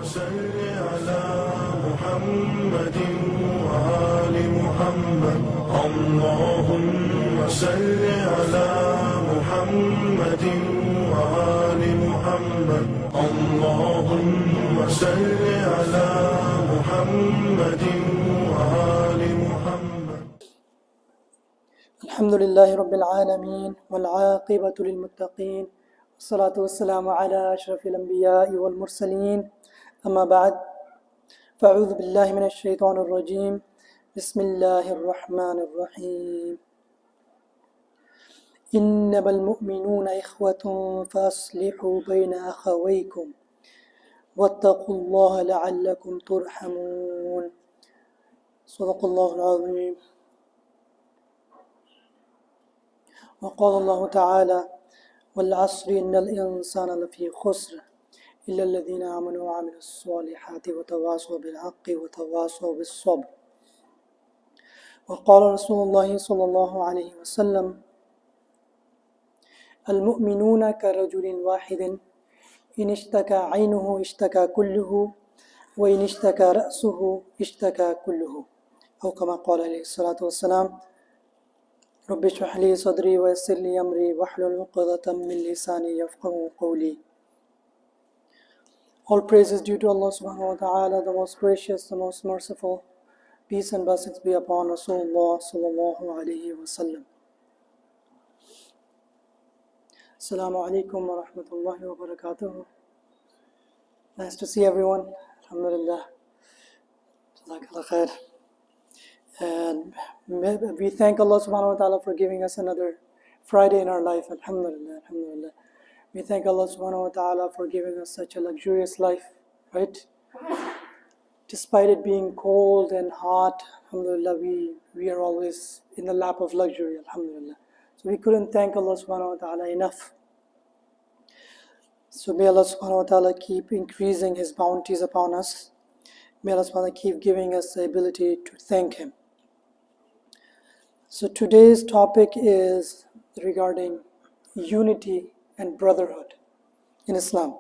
صل على محمد وآل محمد اللهم صل على محمد وآل محمد اللهم صل على محمد وآل محمد. الحمد لله رب العالمين والعاقبة للمتقين والصلاة والسلام على أشرف الأنبياء والمرسلين أما بعد فأعوذ بالله من الشيطان الرجيم بسم الله الرحمن الرحيم إنما المؤمنون إخوة فأصلحوا بين أخويكم واتقوا الله لعلكم ترحمون. صدق الله العظيم. وقال الله تعالى والعصر إن الإنسان لفي خسر إلا الذين آمنوا وعملوا الصالحات وتواصوا بالحق وتواصوا بالصبر. وقال رسول الله صلى الله عليه وسلم المؤمنون كرجل واحد إن اشتكى عينه اشتكى كله وإن اشتكى رأسه اشتكى كله أو كما قال عليه الصلاة والسلام رب اشرح لي صدري ويسر لي أمري واحلل عقدة من لساني يفقهوا قولي. All praise is due to Allah subhanahu wa ta'ala, the most gracious, the most merciful. Peace and blessings be upon Rasulullah sallallahu alayhi wa sallam. Assalamu alaikum wa rahmatullahi wa barakatuh. Nice to see everyone. Alhamdulillah. Jazakallah khair. And we thank Allah subhanahu wa ta'ala for giving us another Friday in our life. Alhamdulillah, alhamdulillah. We thank Allah subhanahu wa ta'ala for giving us such a luxurious life, right? Despite it being cold and hot, alhamdulillah, we are always in the lap of luxury, alhamdulillah. So we couldn't thank Allah subhanahu wa ta'ala enough. So may Allah subhanahu wa ta'ala keep increasing His bounties upon us. May Allah subhanahu wa ta'ala keep giving us the ability to thank Him. So today's topic is regarding unity and brotherhood in Islam.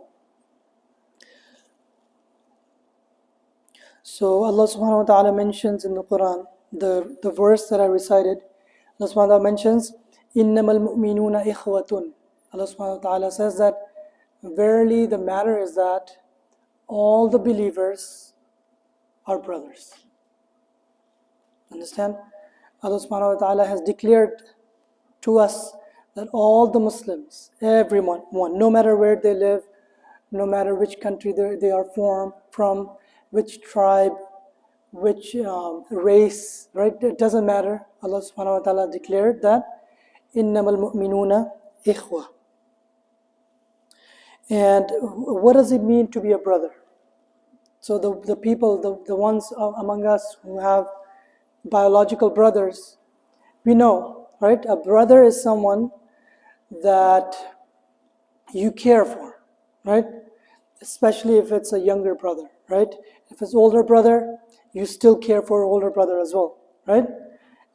So Allah subhanahu wa ta'ala mentions in the Quran, the verse that I recited, Allah subhanahu wa ta'ala mentions, إِنَّمَا الْمُؤْمِنُونَ إِخْوَةٌ. Allah subhanahu wa ta'ala says that, verily the matter is that all the believers are brothers. Understand? Allah subhanahu wa ta'ala has declared to us that all the Muslims, everyone, no matter where they live, no matter which country they are from, which tribe, which race, right? It doesn't matter. Allah subhanahu wa ta'ala declared that إِنَّمَا الْمُؤْمِنُونَ إِخْوَةٌ. And what does it mean to be a brother? So the people, the ones among us who have biological brothers, we know, right? A brother is someone that you care for, right? Especially if it's a younger brother, right? If it's older brother, you still care for older brother as well, right?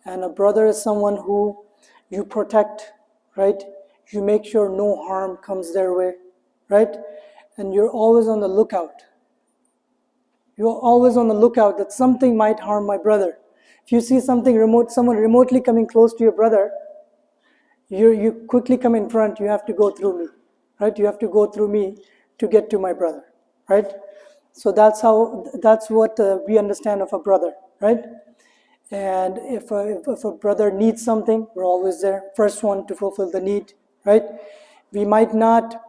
And a brother is someone who you protect, right? You make sure no harm comes their way, right? And you're always on the lookout. You're always on the lookout that something might harm my brother. If you see someone remotely coming close to your brother, you quickly come in front. You have to go through me, right? You have to go through me to get to my brother, right? So that's what we understand of a brother, right? And if a brother needs something, we're always there, first one to fulfill the need, right? We might not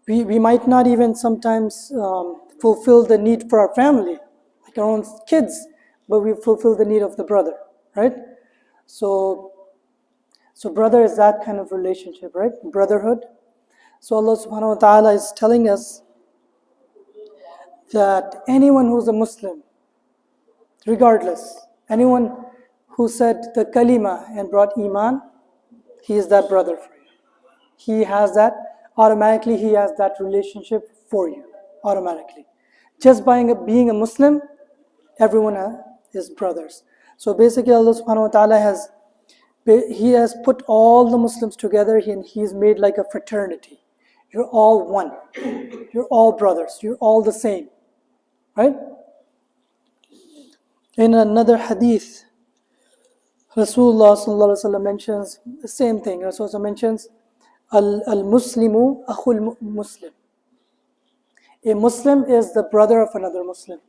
even sometimes fulfill the need for our family, like our own kids, but we fulfill the need of the brother, right? So brother is that kind of relationship, right? Brotherhood. So Allah subhanahu wa ta'ala is telling us that anyone who's a Muslim, regardless, anyone who said the kalima and brought iman, he is that brother for you. He has that, automatically he has that relationship for you, automatically. Just by being a Muslim, everyone is brothers. So basically Allah subhanahu wa ta'ala has He has put all the Muslims together and He has made like a fraternity. You're all one. You're all brothers. You're all the same. Right? In another hadith, Rasulullah sallallahu alaihi wasallam mentions the same thing. Rasulullah mentions al-Muslimu akhul Muslim. A Muslim is the brother of another Muslim.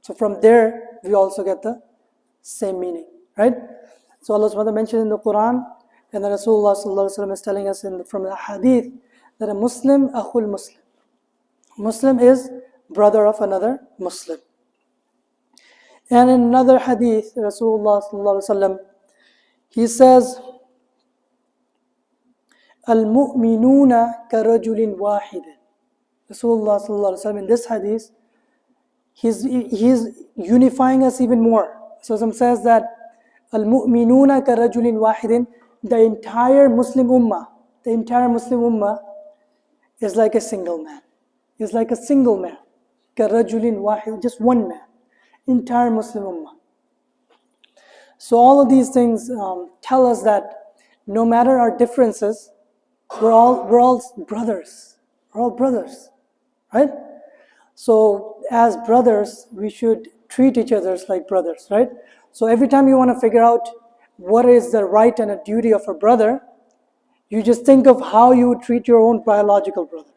So from there, we also get the same meaning, right? So Allah subhanahu wa ta'ala mentioned in the Quran, and then Rasulullah sallallahu alaihi wasallam is telling us from the hadith that a Muslim akhul Muslim. Muslim is brother of another Muslim. And in another hadith, Rasulullah sallallahu alaihi wasallam, he says, Al-mu'minuna karajulin wahidin. Rasulullah sallallahu alaihi wasallam in this hadith, he's unifying us even more. So some says that Al-mu'minuna karajulin wahidin, the entire Muslim ummah is like a single man. Is like a single man. Karajulin wahid, just one man. Entire Muslim ummah. So all of these things tell us that no matter our differences, we're all brothers. We're all brothers, right? So as brothers, we should treat each other like brothers, right? So every time you want to figure out what is the right and a duty of a brother, you just think of how you would treat your own biological brother,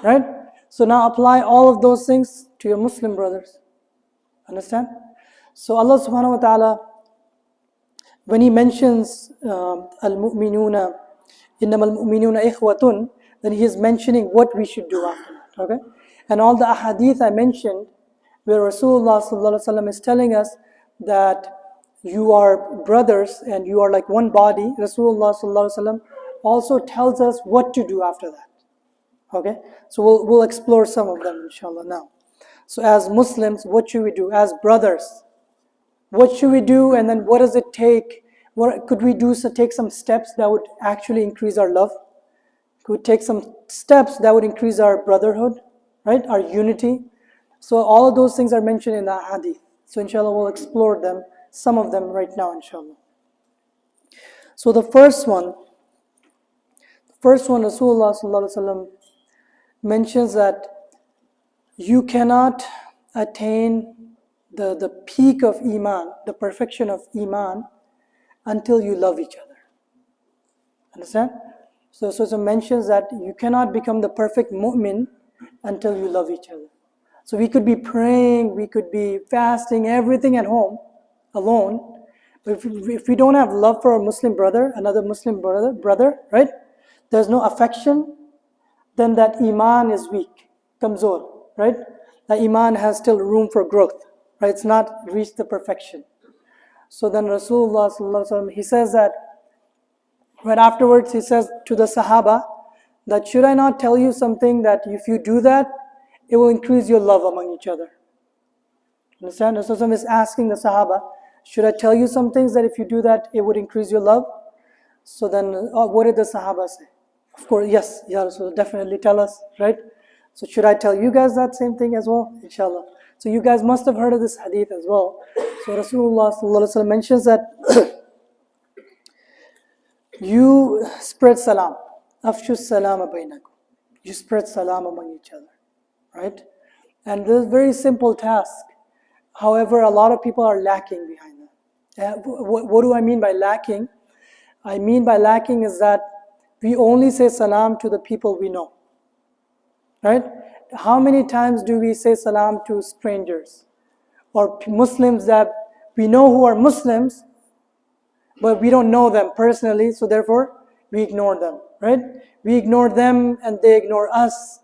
right? So now apply all of those things to your Muslim brothers. Understand? So Allah subhanahu wa ta'ala, when He mentions al-mu'minuna, innamal mu'minuna ikhwatun, then He is mentioning what we should do after that. Okay? And all the ahadith I mentioned, where Rasulullah sallallahu alaihi wasallam is telling us that you are brothers and you are like one body, Rasulullah sallallahu alaihi wasallam also tells us what to do after that. Okay? So we'll explore some of them inshallah now. So as Muslims, what should we do? As brothers, what should we do? And then what does it take? What could we do? So take some steps that would actually increase our love. Could we take some steps that would increase our brotherhood, right? Our unity. So all of those things are mentioned in the hadith. So inshallah we'll explore them, some of them right now inshallah. So the first one Rasulullah sallallahu alaihi wasallam mentions that you cannot attain the peak of Iman, the perfection of Iman, until you love each other. Understand? So it mentions that you cannot become the perfect mu'min until you love each other. So we could be praying, we could be fasting, everything at home, alone. But if we don't have love for a Muslim brother, another Muslim brother, right? There's no affection, then that Iman is weak, kamzor, right? The Iman has still room for growth, right? It's not reached the perfection. So then Rasulullah sallallahu alaihi wasallam, he says that, right afterwards he says to the Sahaba, that should I not tell you something that if you do that, it will increase your love among each other. Understand? Rasulullah is asking the Sahaba, should I tell you some things that if you do that, it would increase your love? So then, what did the Sahaba say? Of course, yes, Ya Rasulullah, definitely tell us, right? So should I tell you guys that same thing as well? Inshallah. So you guys must have heard of this hadith as well. So Rasulullah sallallahu alaihi wasallam mentions that you spread salam. Afshu salama bainakum. You spread salam among each other, right? And this is a very simple task. However, a lot of people are lacking behind that. What do I mean by lacking? I mean by lacking is that we only say salam to the people we know. Right? How many times do we say salam to strangers? Or Muslims that we know who are Muslims, but we don't know them personally, so therefore we ignore them. Right? We ignore them and they ignore us,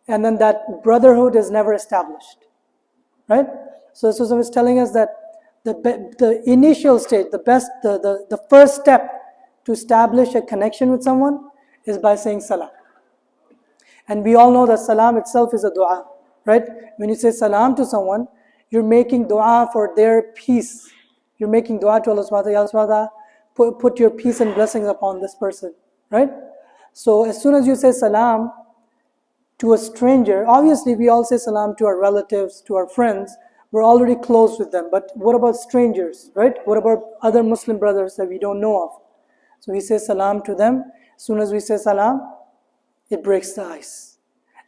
and then that brotherhood is never established. Right? So Susan is telling us that the initial stage, the first step to establish a connection with someone is by saying salam. And we all know that salam itself is a dua, right? When you say salam to someone, you're making dua for their peace. You're making dua to Allah subhanahu wa ta'ala, put your peace and blessings upon this person, right? So as soon as you say salam to a stranger, obviously we all say salam to our relatives, to our friends, we're already close with them. But what about strangers, right? What about other Muslim brothers that we don't know of? So we say salam to them. As soon as we say salam, it breaks the ice.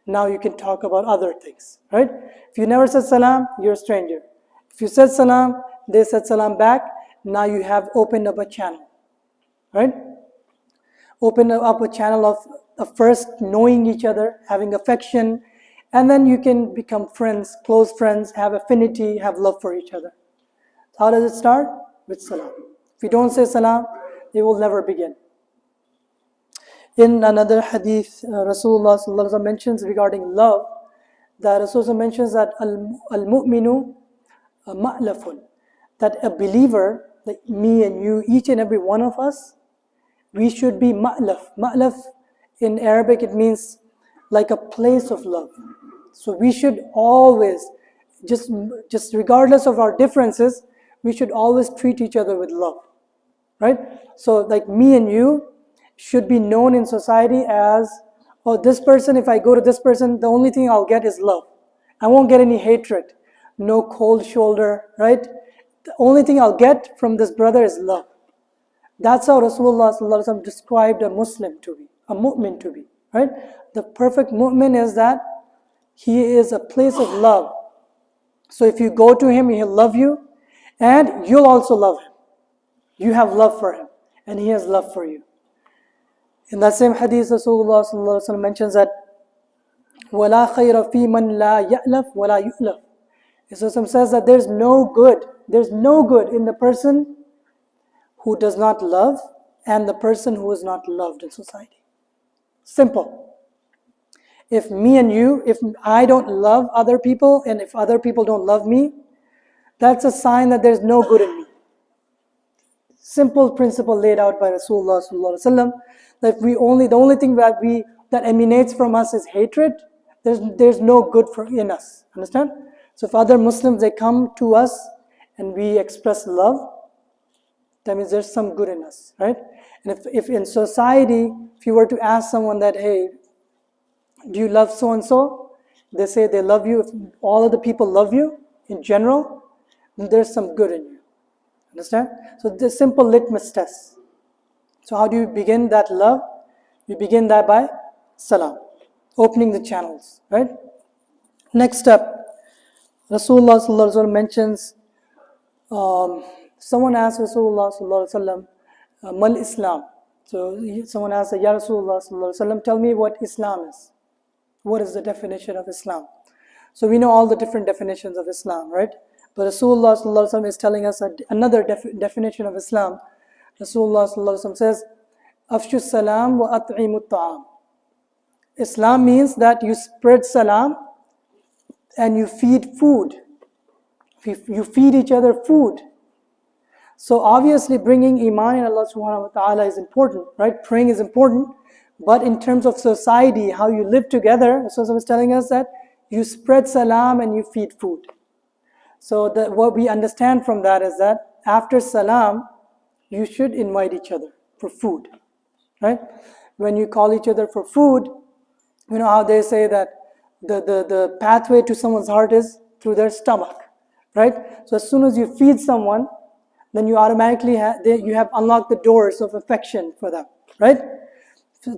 Now you can talk about other things, right? If you never said salam, you're a stranger. If you said salam, they said salam back, now you have opened up a channel, right? Open up a channel of first knowing each other, having affection, and then you can become friends, close friends, have affinity, have love for each other. How does it start? With salam. If you don't say salam, it will never begin. In another hadith, Rasulullah sallallahu alaihi wasallam mentions regarding love, that Rasulullah mentions that al-mu'minu ma'lafun, that a believer, like me and you, each and every one of us, we should be ma'laf. Ma'laf in Arabic, it means like a place of love. So we should always, just regardless of our differences, we should always treat each other with love, right? So like me and you should be known in society as, oh, this person, if I go to this person, the only thing I'll get is love. I won't get any hatred, no cold shoulder, right? The only thing I'll get from this brother is love. That's how Rasulullah sallallahu alaihi wasallam described a Muslim to be, a mu'min to be, right? The perfect mu'min is that he is a place of love. So if you go to him, he'll love you, and you'll also love him. You have love for him, and he has love for you. In that same hadith, Rasulullah sallallahu alaihi wasallam mentions that وَلَا خَيْرَ فِي مَنْ لَا يَأْلَفْ وَلَا يُؤْلَفْ. Islam says that there's no good in the person who does not love and the person who is not loved in society. Simple. If me and you, if I don't love other people and if other people don't love me, that's a sign that there's no good in me. Simple principle laid out by Rasulullah sallallahu alaihi wasallam, that the only thing that emanates from us is hatred, there's no good in us. Understand? So if other Muslims, they come to us and we express love, that means there's some good in us, right? And if in society, if you were to ask someone that, hey, do you love so-and-so? They say they love you. If all of the people love you in general, then there's some good in you. Understand? So this simple litmus test. So how do you begin that love? You begin that by salam, opening the channels, right? Next step, Rasulullah sallallahu alaihi wasallam mentions, someone asked Rasulullah sallallahu alaihi wasallam, mal Islam. So someone asked, Ya Rasulullah sallallahu alaihi wasallam, tell me what Islam is. What is the definition of Islam? So we know all the different definitions of Islam, right? But Rasulullah sallallahu alaihi wasallam is telling us another definition of Islam. Rasulullah sallallahu alaihi wasallam says, Afshu salam wa at'imu ta'am. Islam means that you spread salam and you feed food. You feed each other food. So obviously bringing iman in Allah subhanahu wa ta'ala is important, right? Praying is important. But in terms of society, how you live together, Rasulullah is telling us that you spread salam and you feed food. So what we understand from that is that after salam, you should invite each other for food, right? When you call each other for food, you know how they say that the pathway to someone's heart is through their stomach, right? So as soon as you feed someone, then you automatically you have unlocked the doors of affection for them, right?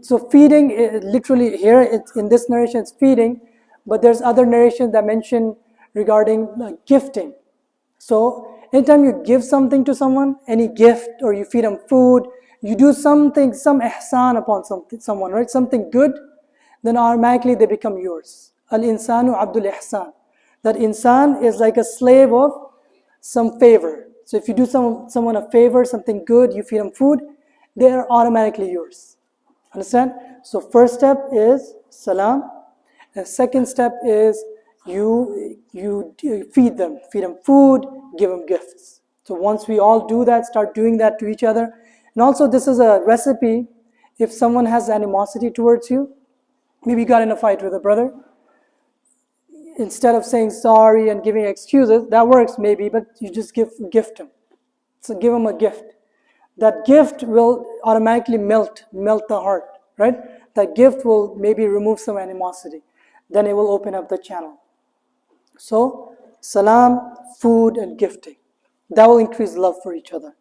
So feeding, literally here in this narration it's feeding, but there's other narrations that mention regarding gifting. So anytime you give something to someone, any gift, or you feed them food, you do something, some ihsan upon someone, right? Something good, then automatically they become yours. Al-insanu abdul ihsan. That insan is like a slave of some favor. So if you do someone a favor, something good, you feed them food, they are automatically yours. Understand? So first step is salam. The second step is you feed them food, give them gifts. So once we all do that, start doing that to each other. And also this is a recipe. If someone has animosity towards you, maybe you got in a fight with a brother, instead of saying sorry and giving excuses, that works maybe, but you just gift him. So give him a gift. That gift will automatically melt the heart, right? That gift will maybe remove some animosity. Then it will open up the channel. So, salam, food, and gifting. That will increase love for each other.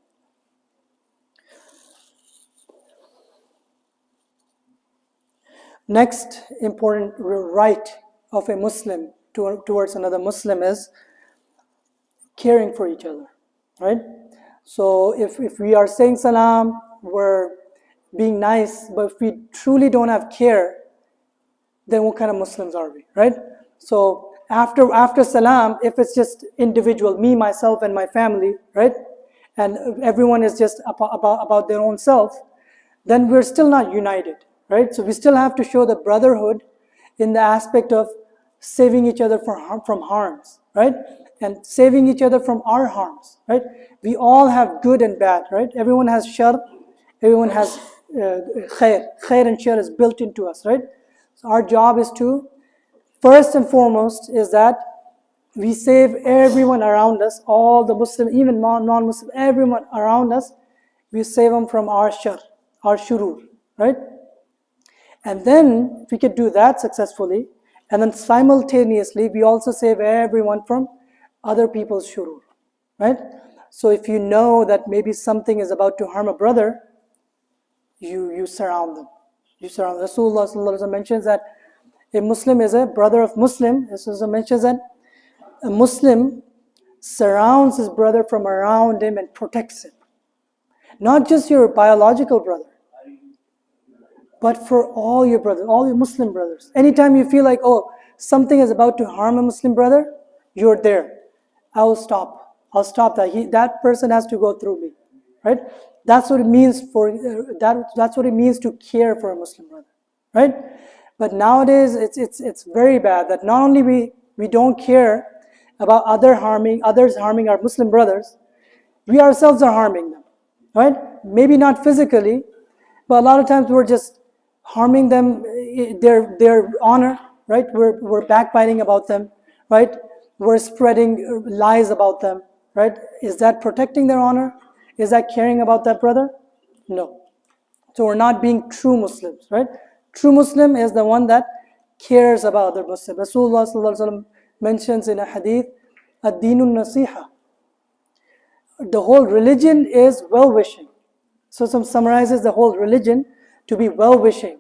Next important right of a Muslim towards another Muslim is caring for each other, right? So if we are saying salam, we're being nice, but if we truly don't have care, then what kind of Muslims are we, right? So after salam, if it's just individual, me, myself, and my family, right, and everyone is just about their own self, then we're still not united, right? So we still have to show the brotherhood in the aspect of saving each other from harms, right? And saving each other from our harms, right? We all have good and bad, right? Everyone has shar, everyone has khair. Khair and shar is built into us, right? So our job is to, first and foremost, is that we save everyone around us, all the Muslim, even non-Muslim, everyone around us, we save them from our shar, our shurur, right? And then if we could do that successfully, and then simultaneously we also save everyone from other people's shurur, right? So if you know that maybe something is about to harm a brother, you surround them. You surround them. Rasulullah sallallahu alaihi wasallam mentions that a Muslim is a brother of Muslim. Rasulullah mentions that a Muslim surrounds his brother from around him and protects him. Not just your biological brother, but for all your brothers, all your Muslim brothers. Anytime you feel like, oh, something is about to harm a Muslim brother, you're there. I'll stop that. That person has to go through me, right? That's what it means that's what it means to care for a Muslim brother, right? But nowadays it's very bad that not only we don't care about others harming our Muslim brothers, we ourselves are harming them, right? Maybe not physically, but a lot of times we're just harming them, their honor, right? We're backbiting about them, right? We're spreading lies about them, right? Is that protecting their honor? Is that caring about that brother? No. So we're not being true Muslims, right? True Muslim is the one that cares about other Muslims. Rasulullah sallallahu alaihi wasallam mentions in a hadith, ad-dinun nasiha. The whole religion is well-wishing. So some summarizes the whole religion to be well-wishing.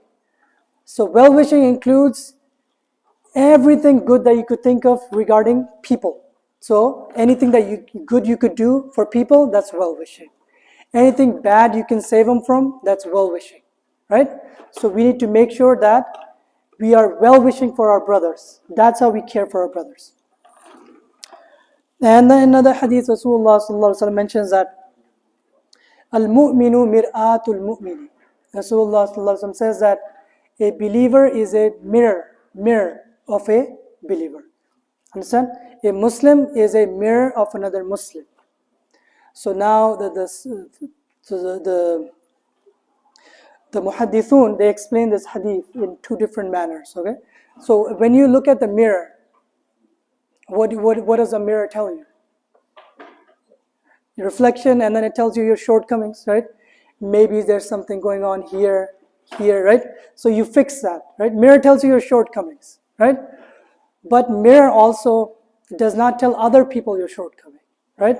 So well-wishing includes everything good that you could think of regarding people. So anything that good you could do for people, that's well-wishing. Anything bad you can save them from, that's well-wishing, right? So we need to make sure that we are well-wishing for our brothers. That's how we care for our brothers. And then another hadith, Rasulullah sallallahu alaihi wasallam mentions that al-mu'minu mir'atul mu'mini. Rasulullah sallallahu alaihi wasallam says that a believer is a mirror of a believer. Understand? A Muslim is a mirror of another Muslim. So now the muhaddithun, they explain this hadith in two different manners. Okay, so when you look at the mirror, what does a mirror tell you? Your reflection, and then it tells you your shortcomings, right? Maybe there's something going on here, right? So you fix that, right? Mirror tells you your shortcomings, right? But mirror also does not tell other people your shortcoming, right?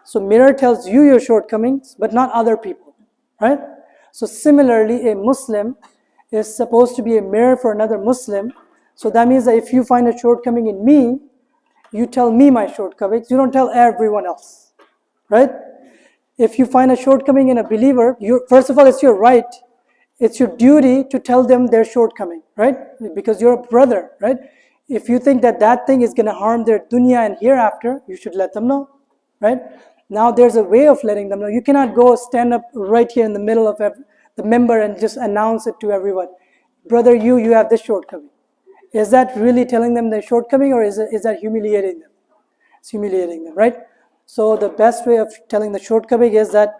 So mirror tells you your shortcomings, but not other people, right? So similarly, a Muslim is supposed to be a mirror for another Muslim. So that means that if you find a shortcoming in me, you tell me my shortcomings. You don't tell everyone else, right? If you find a shortcoming in a believer, first of all, it's your right. It's your duty to tell them their shortcoming, right? Because you're a brother, right? If you think that thing is going to harm their dunya and hereafter, you should let them know, right? Now there's a way of letting them know. You cannot go stand up right here in the middle of the member and just announce it to everyone. Brother, you have this shortcoming. Is that really telling them their shortcoming, or is that humiliating them? It's humiliating them, right? So the best way of telling the shortcoming is that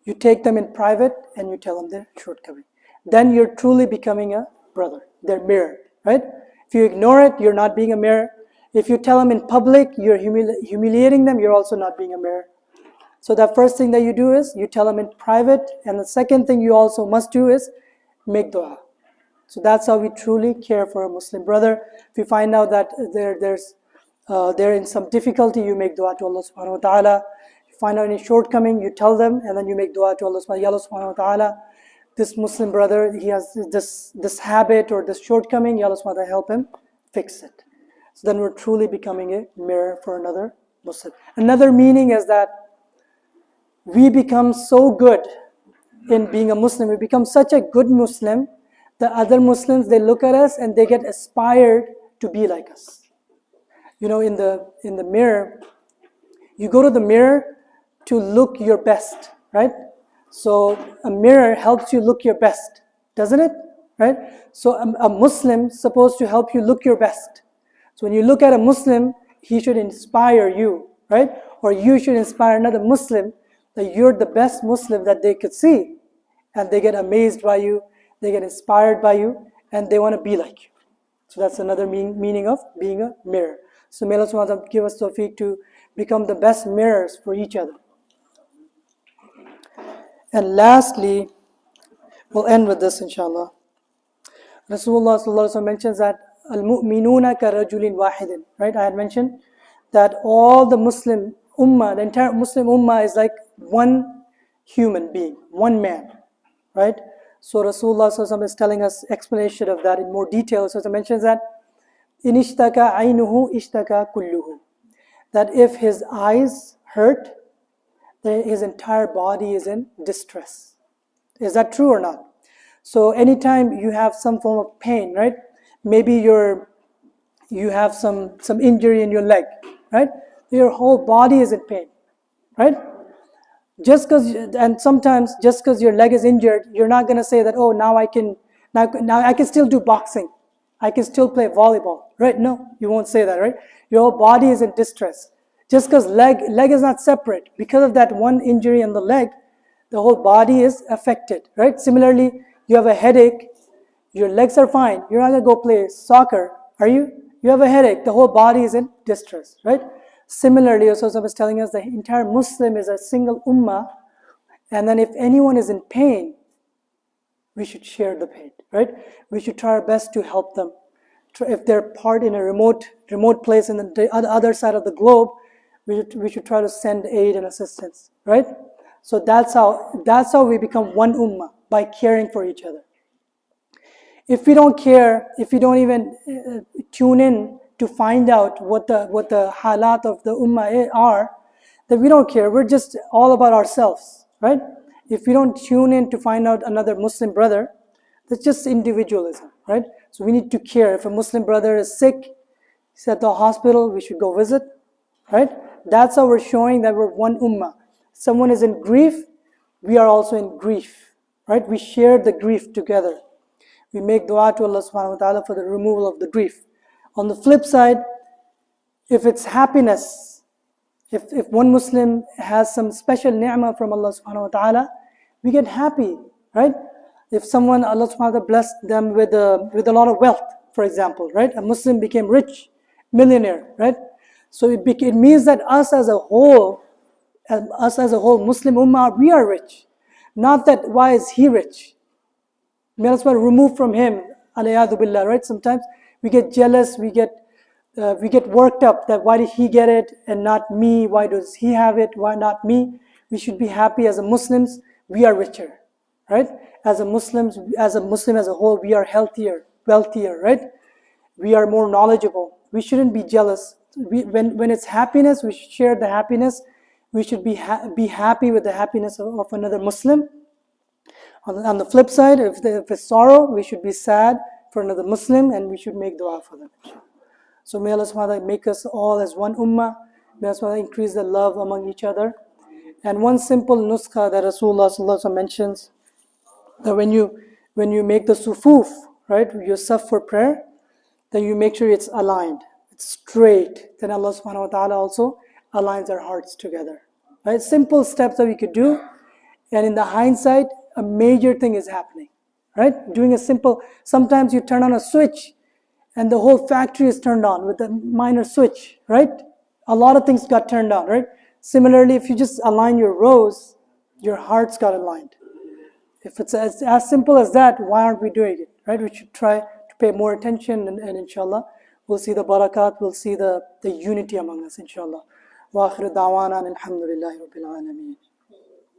you take them in private and you tell them their shortcoming. Then you're truly becoming a brother, their mirror, right? If you ignore it, you're not being a mirror. If you tell them in public, you're humiliating them, you're also not being a mirror. So the first thing that you do is you tell them in private, and the second thing you also must do is make dua. So that's how we truly care for a Muslim brother. If you find out that they're in some difficulty, you make dua to Allah subhanahu wa ta'ala. If you find out any shortcoming, you tell them, and then you make dua to Allah subhanahu wa ta'ala. this Muslim brother, he has this habit or this shortcoming, Ya Allah subhanahu wa ta'ala help him fix it. So then we're truly becoming a mirror for another Muslim. Another meaning is that we become so good in being a Muslim, we become such a good Muslim, the other Muslims, they look at us and they get inspired to be like us. You know, in the mirror, you go to the mirror to look your best, right? So a mirror helps you look your best, doesn't it? Right? So a Muslim is supposed to help you look your best. So when you look at a Muslim, he should inspire you, right? Or you should inspire another Muslim that you're the best Muslim that they could see. And they get amazed by you, they get inspired by you, and they want to be like you. So that's another meaning of being a mirror. So may Allah subhanahu wa ta'ala give us tawfiq to become the best mirrors for each other. And lastly, we'll end with this inshallah. Rasulullah sallallahu alaihi wasallam mentions that al-mu'minuna ka-rajulin wahidin. Right? I had mentioned that all the Muslim ummah, the entire Muslim ummah is like one human being, one man. Right? So Rasulullah sallallahu alaihi wasallam is telling us explanation of that in more detail. So it mentions that in ishtaka aynuhu ishtaka kulluhu. That if his eyes hurt, then his entire body is in distress. Is that true or not? So anytime you have some form of pain, right? Maybe you have some injury in your leg, right? Your whole body is in pain, right? And sometimes just because your leg is injured, you're not going to say that, oh, now I can still do boxing. I can still play volleyball, right? No, you won't say that, right? Your whole body is in distress. Just because leg is not separate. Because of that one injury on the leg, the whole body is affected, right? Similarly, you have a headache, your legs are fine. You're not going to go play soccer, are you? You have a headache, the whole body is in distress, right? Similarly, Rasulullah was telling us the entire Muslim is a single ummah, and then if anyone is in pain, we should share the pain, right? We should try our best to help them. If they're part in a remote place in the other side of the globe, we should try to send aid and assistance, right? So that's how we become one ummah, by caring for each other. If we don't care, if we don't even tune in to find out what the halat of the ummah are, then we don't care. We're just all about ourselves, right? If we don't tune in to find out another Muslim brother, that's just individualism, right? So we need to care. If a Muslim brother is sick, he's at the hospital, we should go visit, right? That's how we're showing that we're one ummah. Someone is in grief, we are also in grief, right? We share the grief together. We make dua to Allah subhanahu wa ta'ala for the removal of the grief. On the flip side, if it's happiness, if one Muslim has some special ni'mah from Allah subhanahu wa ta'ala, we get happy, right? If someone, Allah subhanahu wa ta'ala blessed them with a lot of wealth, for example, right? A Muslim became rich, millionaire, right? So it means that us as a whole, Muslim ummah, we are rich. Not that, why is he rich? May Allah remove from him, alayadu billah, right? Sometimes we get jealous, we get worked up that why did he get it and not me? Why does he have it? Why not me? We should be happy as a Muslims, we are richer, right? As a Muslim as a whole, we are healthier, wealthier, right? We are more knowledgeable. We shouldn't be jealous. When it's happiness, we should share the happiness. We should be happy with the happiness of another Muslim. On the flip side, if it's sorrow, we should be sad for another Muslim and we should make dua for them. So may Allah subhanahu wa ta'ala make us all as one ummah. May Allah subhanahu wa ta'ala increase the love among each other. And one simple nuskha that Rasulullah sallallahu alaihi wasallam mentions, that when you make the sufuf, right, your saf for prayer, then you make sure it's aligned, it's straight. Then Allah subhanahu wa ta'ala also aligns our hearts together. Right? Simple steps that we could do, and in the hindsight, a major thing is happening. Right? Doing a simple, sometimes you turn on a switch and the whole factory is turned on with a minor switch, right? A lot of things got turned on, right? Similarly, if you just align your rows, your hearts got aligned. If it's as simple as that, why aren't we doing it, right? We should try to pay more attention and inshallah, we'll see the barakat, we'll see the unity among us, inshallah. Wa akhiru da'wana alhamdulillahi rabbil alameen.